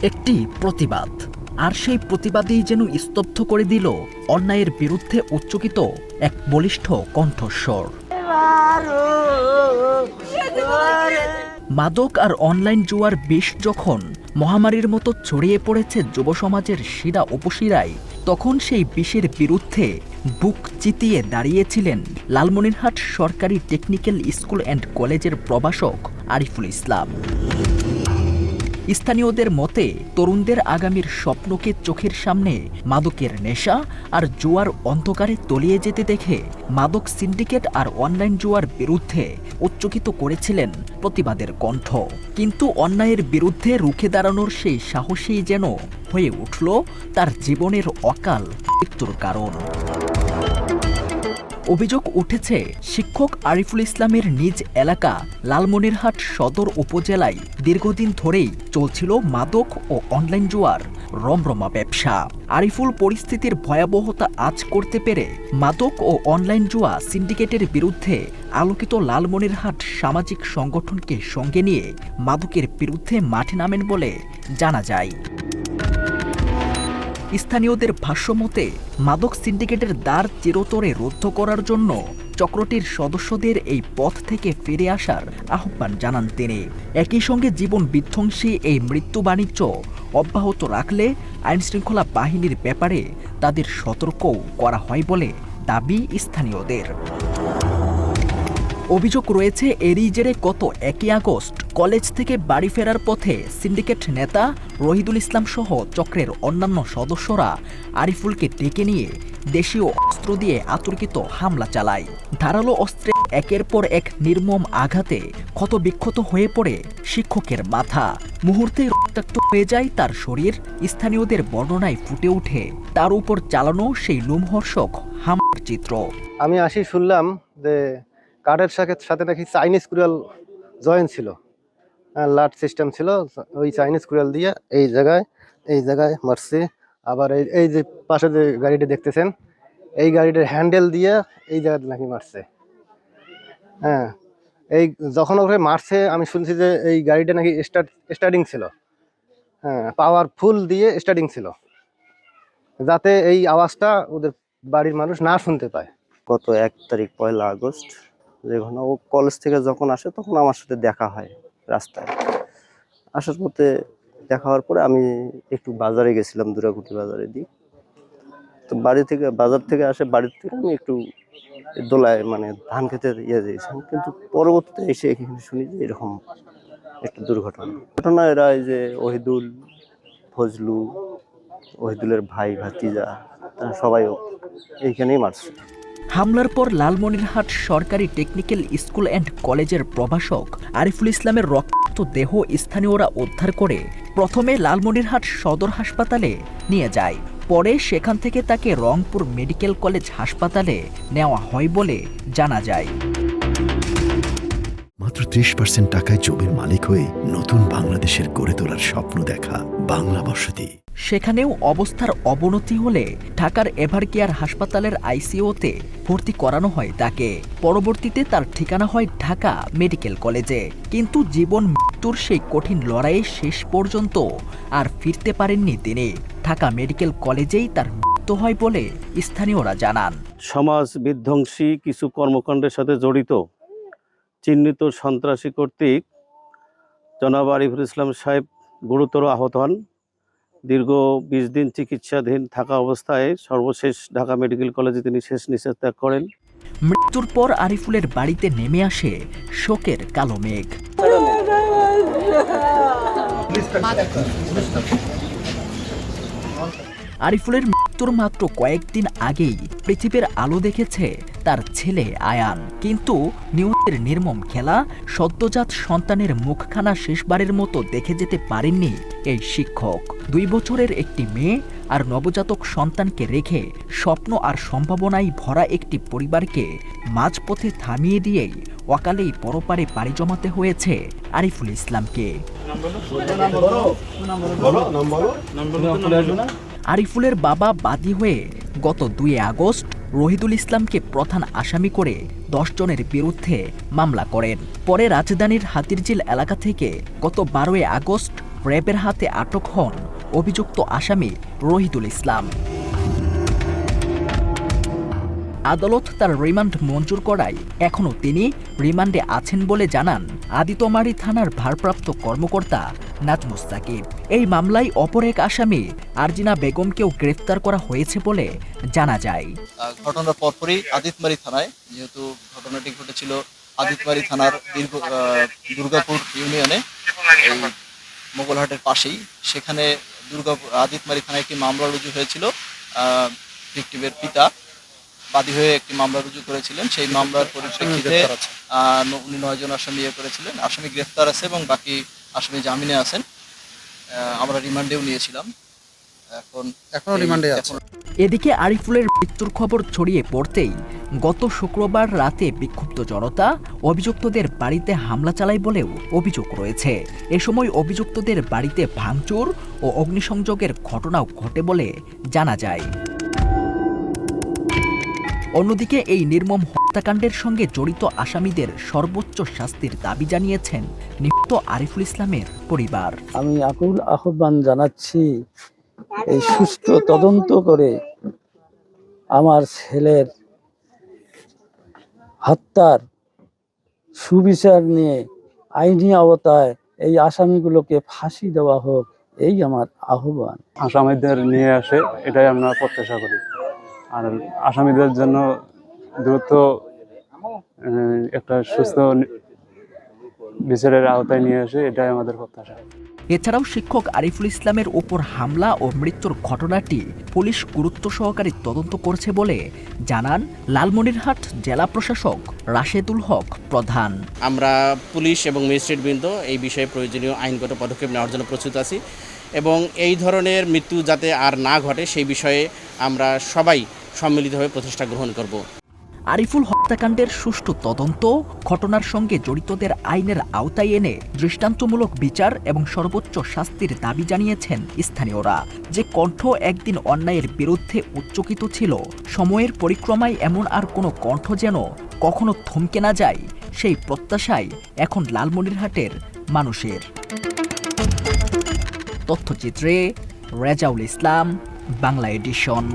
একটি প্রতিবাদ, আর সেই প্রতিবাদেই যেন স্তব্ধ করে দিল অন্যায়ের বিরুদ্ধে উচ্চকিত এক বলিষ্ঠ কণ্ঠস্বর। মাদক আর অনলাইন জুয়ার বিষ যখন মহামারীর মতো ছড়িয়ে পড়েছে যুব সমাজের শিরা উপশিরায়, তখন সেই বিষের বিরুদ্ধে বুক চিতিয়ে দাঁড়িয়েছিলেন লালমনিরহাট সরকারি টেকনিক্যাল স্কুল অ্যান্ড কলেজের প্রভাষক আরিফুল ইসলাম। স্থানীয়দের মতে, তরুণদের আগামীর স্বপ্নকে চোখের সামনে মাদকের নেশা আর জুয়ার অন্ধকারে তলিয়ে যেতে দেখে মাদক সিন্ডিকেট আর অনলাইন জুয়ার বিরুদ্ধে উচ্চকিত করেছিলেন প্রতিবাদের কণ্ঠ। কিন্তু অন্যায়ের বিরুদ্ধে রুখে দাঁড়ানোর সেই সাহসেই যেন হয়ে উঠল তার জীবনের অকাল মৃত্যুর কারণ। অভিযোগ উঠেছে, শিক্ষক আরিফুল ইসলামের নিজ এলাকা লালমনিরহাট সদর উপজেলায় দীর্ঘদিন ধরেই চলছিল মাদক ও অনলাইন জুয়ার রমরমা ব্যবসা। আরিফুল পরিস্থিতির ভয়াবহতা আঁচ করতে পেরে মাদক ও অনলাইন জুয়া সিন্ডিকেটের বিরুদ্ধে আলোকিত লালমনিরহাট সামাজিক সংগঠনকে সঙ্গে নিয়ে মাদকের বিরুদ্ধে মাঠে নামেন বলে জানা যায়। স্থানীয়দের ভাষ্যমতে, মাদক সিন্ডিকেটের দ্বার চিরতরে রুদ্ধ করার জন্য চক্রটির সদস্যদের এই পথ থেকে ফিরে আসার আহ্বান জানান তিনি। একই সঙ্গে জীবন বিধ্বংসী এই মৃত্যু বাণিজ্য অব্যাহত রাখলে আইনশৃঙ্খলা বাহিনীর ব্যাপারে তাদের সতর্কও করা হয় বলে দাবি স্থানীয়দের। অভিযোগ রয়েছে, এরই জেরে গত 1 আগস্ট কলেজ থেকে বাড়ি ফেরার পথে সিন্ডিকেট নেতা রহিদুল ইসলাম সহ চক্রের অন্যান্য সদস্যরা আরিফুলকে ডেকে নিয়ে দেশীয় অস্ত্র দিয়ে আতর্কিত হামলা চালায়। ধারালো অস্ত্রে একের পর এক নির্মম আঘাতে ক্ষতবিক্ষত হয়ে পড়ে শিক্ষকের মাথা। মুহূর্তেই রক্তাক্ত হয়ে যায় তার শরীর। স্থানীয়দের বর্ণনায় ফুটে ওঠে তার উপর চালানো সেই লোমহর্ষক হামলার চিত্র। আমি আসি শুনলাম যে কার্ডের সাথে নাকি চাইনিজ কুড়াল জয়েন ছিল, লাট সিস্টেম ছিল। ওই চাইনিজ কুড়াল দিয়ে এই জায়গায় মারছে। আবার এই যে পাশে যে গাড়িটা দেখতেছেন, এই গাড়িটার হ্যান্ডেল দিয়ে এই জায়গাতে নাকি মারছে। হ্যাঁ, এই যখন ওকে মারছে আমি শুনছি যে এই গাড়িটা নাকি স্টার্টিং ছিল। হ্যাঁ, পাওয়ারফুল দিয়ে স্টার্টিং ছিল, যাতে এই আওয়াজটা ওদের বাড়ির মানুষ না শুনতে পায়। গত 1 তারিখ 1 আগস্ট যখন ও কলেজ থেকে যখন আসে, তখন আমার সাথে দেখা হয় রাস্তায়। আসার পথে দেখা হওয়ার পরে আমি একটু বাজারে গেছিলাম, দুরাকুটি বাজারে দিই। তো বাজার থেকে আসে, বাড়ির থেকে আমি একটু দোলায় মানে ধান খেতে দিয়েছিলাম। কিন্তু পরবর্তীতে এসে এখানে শুনি যে এরকম একটা দুর্ঘটনা। এরা এই যে ওহিদুল, ফজলু, ওহিদুলের ভাই ভাতিজা, তারা সবাই এইখানেই মারছে। হামলার পর লালমনিরহাট সরকারি টেকনিক্যাল স্কুল অ্যান্ড কলেজের প্রভাষক আরিফুল ইসলামের রক্তাক্ত দেহ স্থানীয়রা উদ্ধার করে প্রথমে লালমনিরহাট সদর হাসপাতালে নিয়ে যায়। পরে সেখান থেকে তাকে রংপুর মেডিকেল কলেজ হাসপাতালে নেওয়া হয় বলে জানা যায়। মাত্র 30% টাকায় জমির মালিক হয়ে নতুন বাংলাদেশের গড়ে তোলার স্বপ্ন দেখা বাংলা বসতি। সেখানেও অবস্থার অবনতি হলে ঢাকার এভারকেয়ার হাসপাতালের আইসিইউতে ভর্তি করানো হয় তাকে। পরবর্তীতে তার ঠিকানা হয় ঢাকা মেডিকেল কলেজে। কিন্তু জীবন মৃত্যুর সেই কঠিন লড়াইয়ে শেষ পর্যন্ত আর ফিরতে পারেননি তিনি। ঢাকা মেডিকেল কলেজেই তার মৃত্যু হয় বলে স্থানীয়রা জানান। সমাজ বিধ্বংসী কিছু কর্মকাণ্ডের সাথে জড়িত চিহ্নিত সন্ত্রাসী কর্তৃক জনাব আরিফুল ইসলাম সাহেব গুরুতর আহত হন। দীর্ঘ 20 দিন চিকিৎসাধীন থাকা অবস্থায় সর্বশেষ ঢাকা মেডিকেল কলেজে তিনি শেষ নিঃশ্বাস ত্যাগ করেন। মৃত্যুর পর আরিফুলের বাড়িতে নেমে আসে শোকের কালো মেঘ। আরিফুলের মৃত্যুর মাত্র কয়েকদিন আগেই পৃথিবীর আলো দেখেছে তার ছেলে আয়ান। কিন্তু নিহতের নির্মম খেলা, সদ্যজাত সন্তানের মুখখানা শেষবারের মতো দেখে যেতে পারেননি এই শিক্ষক। 2 বছরের একটি মেয়ে আর নবজাতক সন্তানকে রেখে স্বপ্ন আর সম্ভাবনায় ভরা একটি পরিবারকে মাঝপথে থামিয়ে দিয়েই অকালেই পরপারে পাড়ি জমাতে হয়েছে আরিফুল ইসলামকে। আরিফুলের বাবা বাদী হয়ে গত 2 আগস্ট রহিদুল ইসলামকে প্রধান আসামি করে 10 জনের বিরুদ্ধে মামলা করেন। পরে রাজধানীর হাতিরঝিল এলাকা থেকে গত 12 আগস্ট র্যাবের হাতে আটক হন অভিযুক্ত আসামি রহিদুল ইসলাম। আদালত তার রিমান্ড মঞ্জুর করায় এখনও তিনি রিমান্ডে আছেন বলে জানান আদিতমারী থানার ভারপ্রাপ্ত কর্মকর্তা নাজমুস সাকিব। এই মামলায় অপর এক আসামি আরজিনা বেগমকেও গ্রেফতার করা হয়েছে বলে জানা যায়। ঘটনার পরপরই আদিতমারী থানায়, যেহেতু ঘটনাটি ঘটেছিল আদিতমারী থানার দুর্গাপুর ইউনিয়নে, এই মোগলহাটের পাশেই, সেখানে আদিতমারী থানায় একটি মামলা রুজু হয়েছিল। ভিকটিমের পিতা বাদী হয়ে একটি মামলা রুজু করেছিলেন। সেই মামলার পরিপ্রেক্ষিতে উনি 9 জন আসামি করেছিলেন। আসামি গ্রেফতার আছে এবং বাকি আসামি জামিনে আছেন। আমরা রিমান্ডেও নিয়েছিলাম, এখনো রিমান্ডে আছে। এদিকে আরিফুলের মৃত্যুর খবর ছড়িয়ে পড়তেই গত শুক্রবার রাতে বিক্ষুব্ধ জনতা অভিযুক্তদের বাড়িতে হামলা চালায় বলেও অভিযোগ রয়েছে। এ সময় অভিযুক্তদের বাড়িতে ভাঙচুর ও অগ্নিসংযোগের ঘটনাও ঘটে বলে জানা যায়। অন্যদিকে এই নির্মম হত্যাকাণ্ডের সঙ্গে জড়িত আসামিদের সর্বোচ্চ শাস্তির দাবি জানিয়েছেন নিহত আরিফুল ইসলামের পরিবার। আমি আকুল আহ্বান জানাচ্ছি, এই সুষ্ঠু তদন্ত করে আমার ছেলের হত্যার সুবিচার নিয়ে আইনি আওতায় এই আসামিগুলোকে ফাঁসি দেওয়া হোক, এই আমার আহ্বান। আসামিদের নিয়ে আসে, এটাই আমরা প্রত্যাশা করি। আর আসামিদের জন্য দ্রুত একটা সুস্থ বিচারের আওতায় নিয়ে আসে, এটাই আমাদের প্রত্যাশা। এছাড়াও শিক্ষক আরিফুল ইসলামের উপর হামলা ও মৃত্যুর ঘটনাটি পুলিশ গুরুত্ব সহকারে তদন্ত করছে বলে জানান লালমনিরহাট জেলা প্রশাসক রাশেদুল হক প্রধান। আমরা পুলিশ এবং ম্যাজিস্ট্রেটবৃন্দ এই বিষয়ে প্রয়োজনীয় আইনগত পদক্ষেপ নেওয়ার জন্য প্রস্তুত আছি এবং এই ধরনের মৃত্যু যাতে আর না ঘটে সেই বিষয়ে আমরা সবাই সম্মিলিতভাবে প্রচেষ্টা গ্রহণ করব। আরিফুল হত্যাকাণ্ডের সুষ্ঠু তদন্ত, ঘটনার সঙ্গে জড়িতদের আইনের আওতায় এনে দৃষ্টান্তমূলক বিচার এবং সর্বোচ্চ শাস্তির দাবি জানিয়েছেন স্থানীয়রা। যে কণ্ঠ একদিন অন্যায়ের বিরুদ্ধে উচ্চকিত ছিল, সময়ের পরিক্রমায় এমন আর কোনো কণ্ঠ যেন কখনো থমকে না যায়, সেই প্রত্যাশাই এখন লালমনিরহাটের মানুষের। তথ্যচিত্রে রেজাউল ইসলাম, বাংলা এডিশন।